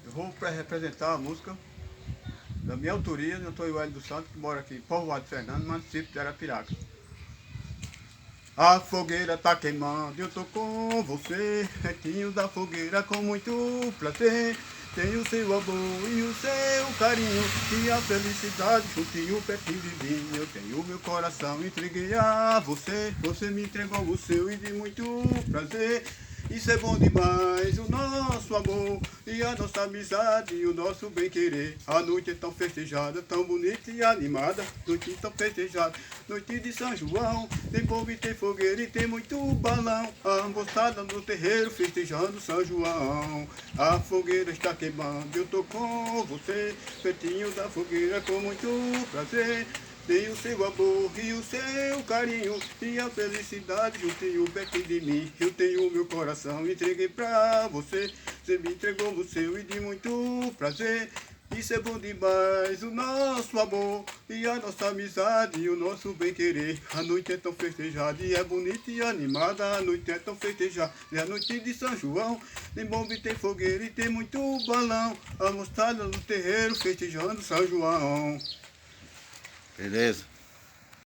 Eu vou representar a música da minha autoria, eu sou o Hélio dos Santos, que mora aqui em Povoado de Fernando, município de Arapiraca. A fogueira tá queimando, eu tô com você, retinho da fogueira com muito prazer. Tenho o seu amor e o seu carinho, e a felicidade juntinho pertinho de mim. Eu tenho meu coração, entreguei a você, você me entregou o seu e de muito prazer. Isso é bom demais, o nosso amor e a nossa amizade e o nosso bem-querer. A noite é tão festejada, tão bonita e animada, noite tão festejada, noite de São João. Tem povo e tem fogueira e tem muito balão, a moçada no terreiro festejando São João. A fogueira está queimando, eu tô com você, pertinho da fogueira com muito prazer. Tenho o seu amor e o seu carinho, e a felicidade juntinho perto de mim. Eu tenho o meu coração, entreguei pra você, você me entregou o seu e de muito prazer. Isso é bom demais, o nosso amor e a nossa amizade e o nosso bem-querer. A noite é tão festejada e é bonita e animada, a noite é tão festejada, é a noite de São João. Tem bomba e tem fogueira e tem muito balão, a moçada no terreiro festejando São João. Beleza.